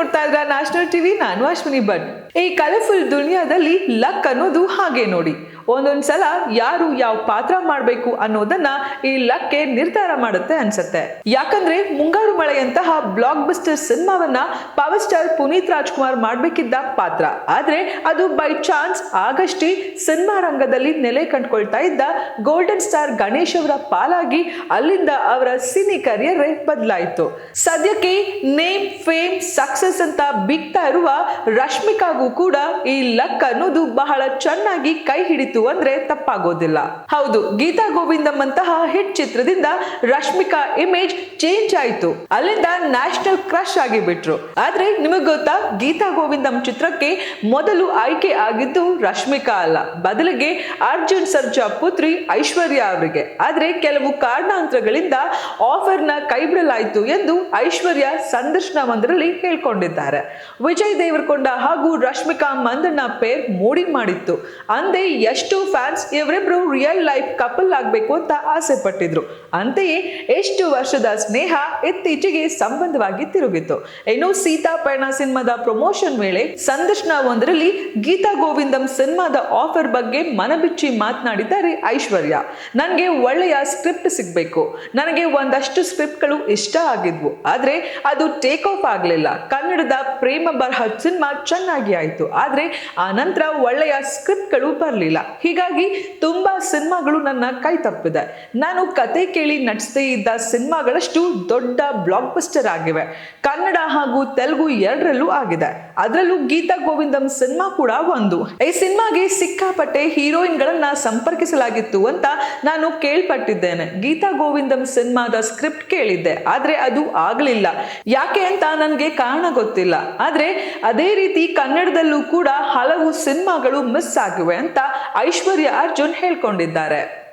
ನೋಡ್ತಾ ಇದ್ರ national TV. ನಾನು ಅಶ್ವಿನಿ ಭಟ್. ಈ ಕಲರ್ಫುಲ್ ದುನಿಯಾದಲ್ಲಿ ಲಕ್ ಅನ್ನೋದು ಹಾಗೆ ನೋಡಿ, ಒಂದೊಂದ್ಸಲ ಯಾರು ಯಾವ ಪಾತ್ರ ಮಾಡ್ಬೇಕು ಅನ್ನೋದನ್ನ ಈ ಲಕ್ಕೆ ನಿರ್ಧಾರ ಮಾಡುತ್ತೆ ಅನ್ಸತ್ತೆ. ಯಾಕಂದ್ರೆ ಮುಂಗಾರು ಮಳೆಯಂತಹ ಬ್ಲಾಕ್ ಬಸ್ಟರ್ ಸಿನಿಮಾವನ್ನ ಪವರ್ ಸ್ಟಾರ್ ಪುನೀತ್ ರಾಜ್ಕುಮಾರ್ ಮಾಡ್ಬೇಕಿದ್ದ ಪಾತ್ರ. ಆದ್ರೆ ಅದು ಬೈ ಚಾನ್ಸ್ ಆಗಷ್ಟೇ ಸಿನಿಮಾ ರಂಗದಲ್ಲಿ ನೆಲೆ ಕಂಡುಕೊಳ್ತಾ ಇದ್ದ ಗೋಲ್ಡನ್ ಸ್ಟಾರ್ ಗಣೇಶ್ ಅವರ ಪಾಲಾಗಿ ಅಲ್ಲಿಂದ ಅವರ ಸಿನಿ ಕರಿಯರ್ ಬದಲಾಯಿತು. ಸದ್ಯಕ್ಕೆ ನೇಮ್, ಫೇಮ್, ಸಕ್ಸಸ್ ಅಂತ ಬಿಗ್ತಾ ಇರುವ ರಶ್ಮಿಕಾಗೂ ಕೂಡ ಈ ಲಕ್ ಅನ್ನೋದು ಬಹಳ ಚೆನ್ನಾಗಿ ಕೈ ಹಿಡಿತು ಅಂದ್ರೆ ತಪ್ಪಾಗೋದಿಲ್ಲ. ಹೌದು, ಗೀತಾ ಗೋವಿಂದಂ ಅಂತಹ ಹಿಟ್ ಚಿತ್ರದಿಂದ ರಶ್ಮಿಕಾ ಇಮೇಜ್ ಚೇಂಜ್ ಆಯ್ತು. ಅಲ್ಲಿಂದ ನ್ಯಾಷನಲ್ ಕ್ರಶ್ ಆಗಿ ಬಿಟ್ರು. ಆದ್ರೆ ನಿಮಗ್ ಗೊತ್ತಾ, ಗೀತಾ ಗೋವಿಂದಂ ಚಿತ್ರಕ್ಕೆ ಮೊದಲು ಆಯ್ಕೆ ಆಗಿದ್ದು ರಶ್ಮಿಕಾ ಅಲ್ಲ, ಬದಲಿಗೆ ಅರ್ಜುನ್ ಸರ್ಜಾ ಪುತ್ರಿ ಐಶ್ವರ್ಯ ಅವರಿಗೆ. ಆದ್ರೆ ಕೆಲವು ಕಾರಣಾಂತರಗಳಿಂದ ಆಫರ್ ನ ಕೈ ಬಿಡಲಾಯಿತು ಎಂದು ಐಶ್ವರ್ಯ ಸಂದರ್ಶನವೊಂದರಲ್ಲಿ ಹೇಳ್ಕೊಂಡಿದ್ದಾರೆ. ವಿಜಯ್ ದೇವರಕೊಂಡ ಹಾಗೂ ರಶ್ಮಿಕಾ ಮಂದಣ್ಣ ಪೇರ್ ಮೋಡಿಂಗ್ ಮಾಡಿತ್ತು. ಅಂದೇ ಎಷ್ಟು ಫ್ಯಾನ್ಸ್ ಇವರಿಬ್ರು ರಿಯಲ್ ಲೈಫ್ ಕಪಲ್ ಆಗ್ಬೇಕು ಅಂತ ಆಸೆ ಪಟ್ಟಿದ್ರು. ಅಂತೆಯೇ ಎಷ್ಟು ವರ್ಷದ ಸ್ನೇಹ ಇತ್ತೀಚೆಗೆ ಸಂಬಂಧವಾಗಿ ತಿರುಗಿತ್ತು. ಇನ್ನು ಸೀತಾ ಪಯಣ ಸಿನಿಮಾದ ಪ್ರಮೋಷನ್ ವೇಳೆ ಸಂದರ್ಶನ ಒಂದರಲ್ಲಿ ಗೀತಾ ಗೋವಿಂದಂ ಸಿನಿಮಾದ ಆಫರ್ ಬಗ್ಗೆ ಮನಬಿಚ್ಚಿ ಮಾತನಾಡಿದ್ದಾರೆ ಐಶ್ವರ್ಯ. ನನಗೆ ಒಳ್ಳೆಯ ಸ್ಕ್ರಿಪ್ಟ್ ಸಿಗ್ಬೇಕು, ನನಗೆ ಒಂದಷ್ಟು ಸ್ಕ್ರಿಪ್ಟ್ಗಳು ಇಷ್ಟ ಆಗಿದ್ವು, ಆದ್ರೆ ಅದು ಟೇಕ್ ಆಫ್ ಆಗ್ಲಿಲ್ಲ. ಕನ್ನಡದ ಪ್ರೇಮ ಬರಹ ಸಿನಿಮಾ ಚೆನ್ನಾಗಿ ಆಯ್ತು, ಆದ್ರೆ ಆ ನಂತರ ಒಳ್ಳೆಯ ಸ್ಕ್ರಿಪ್ಟ್ಗಳು ಬರಲಿಲ್ಲ. ಹೀಗಾಗಿ ತುಂಬಾ ಸಿನಿಮಾಗಳು ನನ್ನ ಕೈ ತಪ್ಪಿದೆ. ನಾನು ಕತೆ ಕೇಳಿ ನಟಿಸದೇ ಇದ್ದ ಸಿನಿಮಾಗಳಷ್ಟು ದೊಡ್ಡ ಬ್ಲಾಕ್ ಬಸ್ಟರ್ ಆಗಿವೆ. ಕನ್ನಡ ಹಾಗೂ ತೆಲುಗು ಎರಡರಲ್ಲೂ ಆಗಿದೆ. ಅದರಲ್ಲೂ ಗೀತಾ ಗೋವಿಂದಂ ಸಿನಿಮಾ ಕೂಡ ಒಂದು. ಈ ಸಿನಿಮಾಗೆ ಸಿಕ್ಕಾಪಟ್ಟೆ ಹೀರೋಯಿನ್ ಗಳನ್ನ ಸಂಪರ್ಕಿಸಲಾಗಿತ್ತು ಅಂತ ನಾನು ಕೇಳ್ಪಟ್ಟಿದ್ದೇನೆ. ಗೀತಾ ಗೋವಿಂದಂ ಸಿನಿಮಾದ ಸ್ಕ್ರಿಪ್ಟ್ ಕೇಳಿದ್ದೆ, ಆದ್ರೆ ಅದು ಆಗ್ಲಿಲ್ಲ. ಯಾಕೆ ಅಂತ ನನ್ಗೆ ಕಾರಣ ಗೊತ್ತಿಲ್ಲ. ಆದ್ರೆ ಅದೇ ರೀತಿ ಕನ್ನಡದಲ್ಲೂ ಕೂಡ ಹಲವು ಸಿನಿಮಾಗಳು ಮಿಸ್ ಆಗಿವೆ ಅಂತ ಐಶ್ವರ್ಯ ಅರ್ಜುನ್ ಹೇಳ್ಕೊಂಡಿದ್ದಾರೆ.